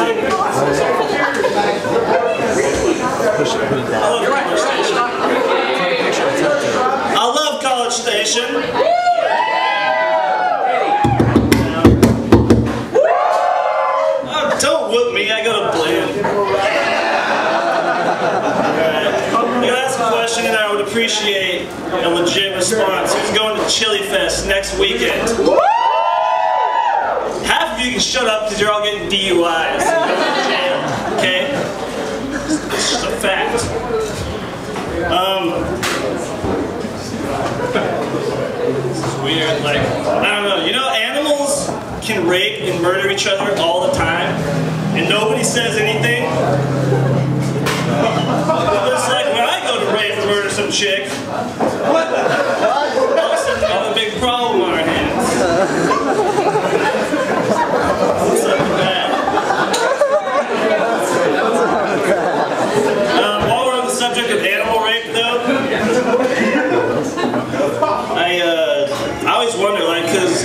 interesting. I love College Station. Oh, don't whoop me, I go to Blinn. I'm gonna ask a question and I would appreciate a legit response. Who's going to Chili Fest next weekend? Half of you can shut up because you're all getting DUIs and going to jail, okay? It's just a fact. This is weird, like, I don't know, you know animals can rape and murder each other all the time and nobody says anything? It's like when I go to rape and murder some chick, all of a sudden we have a big problem on our hands. What's up with that? While we're on the subject of animal rape though, I always wonder, like, because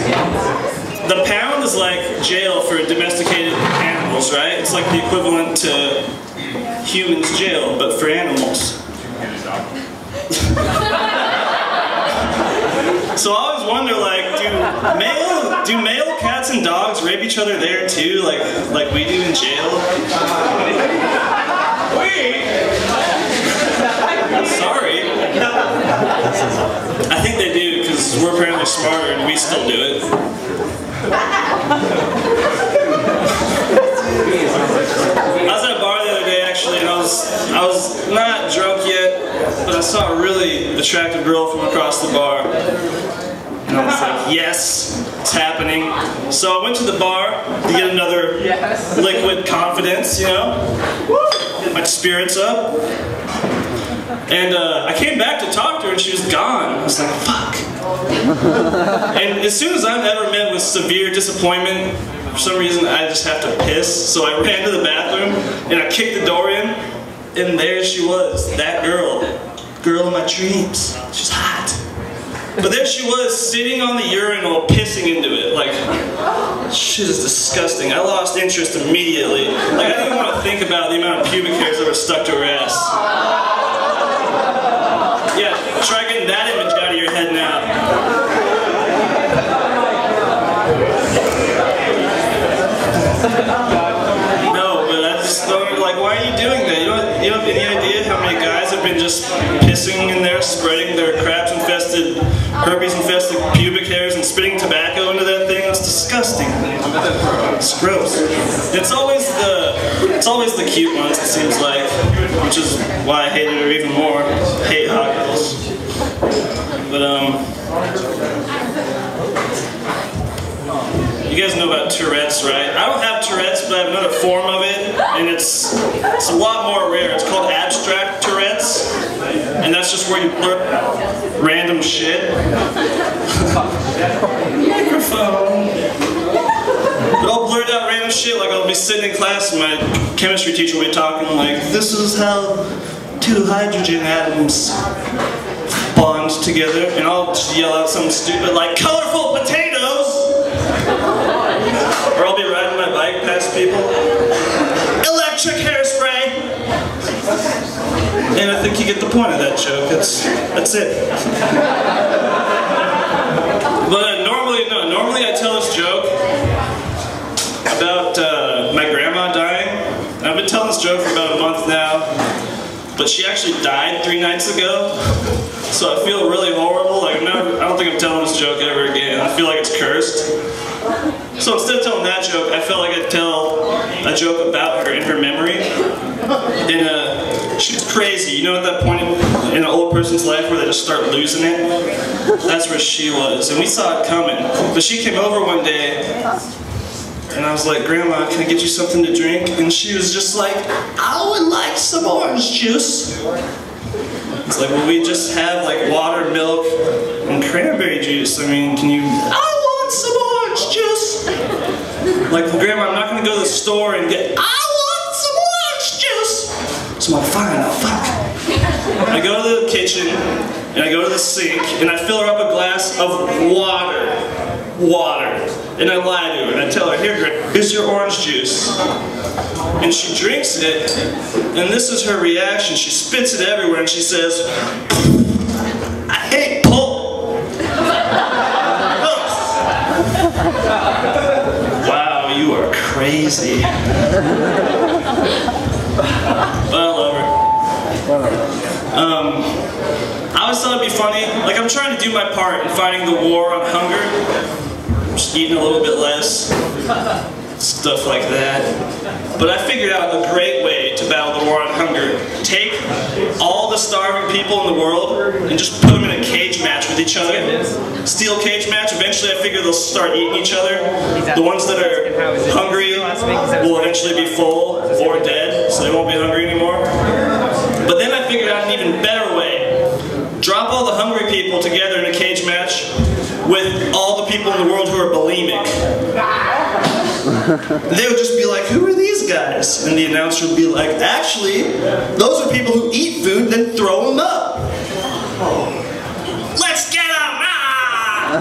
the pound is like jail for domesticated animals, right? It's like the equivalent to humans' jail, but for animals. So I always wonder, like, do male cats and dogs rape each other there too, like we do in jail? Sorry. I think they do, because we're apparently smarter and we still do it. I was at a bar the other day actually, and I was not drunk yet, but I saw a really attractive girl from across the bar. And I was like, yes, it's happening. So I went to the bar to get another liquid confidence, you know? Get my spirits up. And I came back to talk to her and she was gone. I was like, fuck. And as soon as I'm ever met with severe disappointment, for some reason I just have to piss. So I ran to the bathroom and I kicked the door in and there she was, that girl of my dreams. She's hot. But there she was sitting on the urinal pissing into it. Like, shit is disgusting. I lost interest immediately. Like I didn't even want to think about the amount of pubic hairs that were stuck to her ass. Yeah, try getting that image out of your head now. No, but I just don't, like, why are you doing that? You don't have any idea how many guys have been just pissing in there, spreading their crabs-infested, herpes-infested pubic hairs and spitting tobacco into that thing? It's disgusting. It's gross. It's always the cute ones, it seems like, which is why I hated her even more. I hate hot girls. But you guys know about Tourette's, right? I don't have Tourette's, but I have another form of it, and it's a lot more rare. It's called abstract Tourette's, and that's just where you blurt random shit. Microphone. But I'll blurt out random shit, like I'll be sitting in class and my chemistry teacher will be talking like, this is how two hydrogen atoms bond together, and I'll just yell out something stupid like, colorful potatoes! Or I'll be riding my bike past people. Electric hairspray! And I think you get the point of that joke. That's it. But normally I tell this joke about my grandma dying. And I've been telling this joke for about a month now. But she actually died 3 nights ago. So I feel really horrible. Like I don't think I'm telling this joke ever again. I feel like it's cursed. So instead of telling that joke, I felt like I'd tell a joke about her in her memory. And she was crazy. You know at that point in an old person's life where they just start losing it? That's where she was. And we saw it coming. But she came over one day, and I was like, Grandma, can I get you something to drink? And she was just like, I would like some orange juice. It's like, well, we just have like water, milk, and cranberry juice. I mean, can you... I want some orange juice. Like, well, Grandma, I'm not going to go to the store and get... I want some orange juice. So I'm like, fine, I'll fuck. I go to the kitchen, and I go to the sink, and I fill her up a glass of water. And I lie to her, and I tell her, here, here's your orange juice. And she drinks it, and this is her reaction. She spits it everywhere, and she says, I hate pulp. Wow, you are crazy. But I love her. I always thought it'd be funny. Like, I'm trying to do my part in fighting the war on hunger. Just eating a little bit less. Stuff like that. But I figured out a great way to battle the war on hunger. Take all the starving people in the world and just put them in a cage match with each other. Steel cage match. Eventually I figure they'll start eating each other. The ones that are hungry will eventually be full or dead, so they won't be hungry anymore. But then I figured out an even better way. Drop all the hungry people together in a cage match with all the people in the world who are bulimic. They would just be like, who are these guys? And the announcer would be like, actually, those are people who eat food, then throw them up. Let's get them! Ah!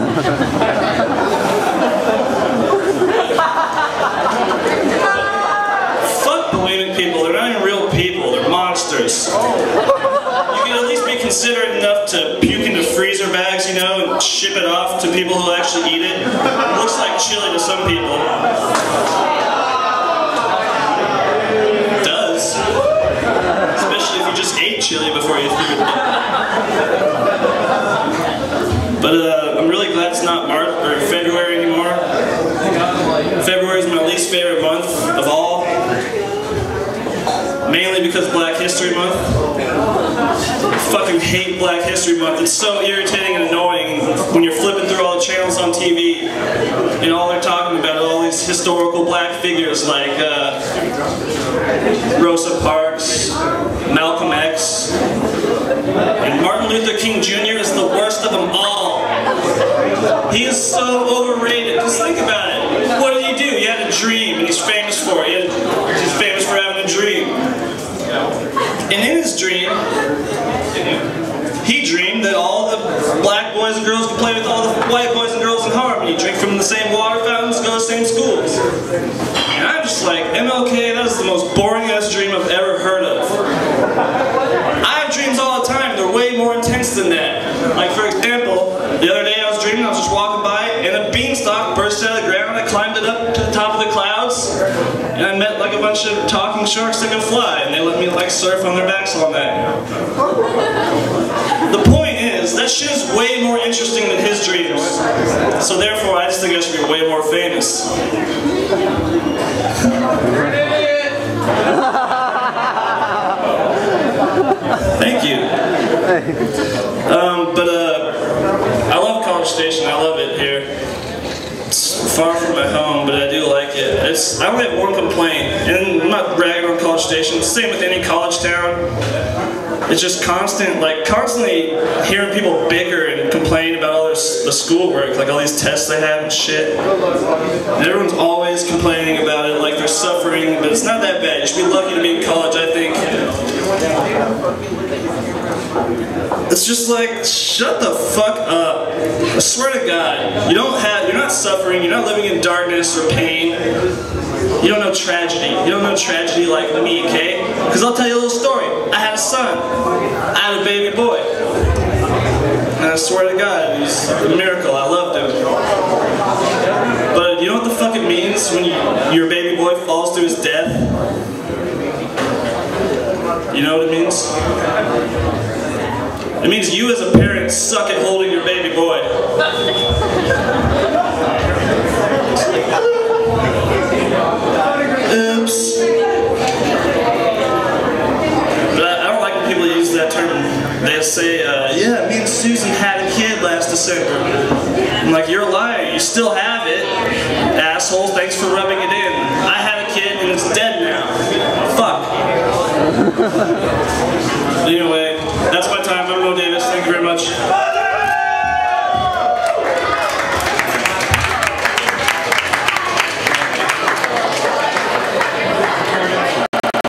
Fuck bulimic people, they're not even real people, they're monsters. You can at least be considerate enough to puke into freezer bags, you know, and ship it off to people who actually eat it. It looks like chili to some people. It does. Especially if you just ate chili before you threw it. But I'm really glad it's not March or February anymore. February is my least favorite month of all. Mainly because Black History Month. I fucking hate Black History Month. It's so irritating and annoying when you're flipping through all the channels on TV and all they're talking about are all these historical black figures like Rosa Parks, Malcolm X, and Martin Luther King Jr. is the worst of them all. He is so overrated. Just think about it. What did he do? He had a dream and he's famous for it. He's famous for having a dream. And in his dream, he dreamed that all the black boys and girls could play with all the white boys and girls in harmony, drink from the same water fountains, go to the same schools. And I'm just like, MLK, that is the most boring ass dream I've ever heard of. I have dreams all the time, they're way more intense than that. Like, for example, the other day I was dreaming, I was just walking by, and a beanstalk burst out of the ground, I climbed it up to the top of the clouds, and I met like a bunch of talking sharks that can fly, and they let me like surf on their backs all night. The point is, that shit is way more interesting than his dreams. So therefore, I just think I should be way more famous. Thank you. I love College Station. I love it here. It's far from my home, but I do like it. I only have one complaint, and I'm not bragging on College Station. It's the same with any college town. It's just constantly hearing people bicker and complain about all the schoolwork, like all these tests they have and shit. And everyone's always complaining about it, like they're suffering, but it's not that bad. You should be lucky to be in college, I think. It's just like, shut the fuck up. I swear to God, you're not suffering, you're not living in darkness or pain. You don't know tragedy. You don't know tragedy like me, okay? Because I'll tell you a little story. I had a son. I had a baby boy. And I swear to God, he's a miracle. I loved him. But you know what the fuck it means when your baby boy falls to his death? You know what it means? It means you as a parent suck at holding your baby boy. Oops. But I don't like when people use that term. They say, yeah, me and Susan had a kid last December. I'm like, you're a liar. You still have it. Asshole, thanks for rubbing it in. I had a kid and it's dead now. Fuck. Anyway.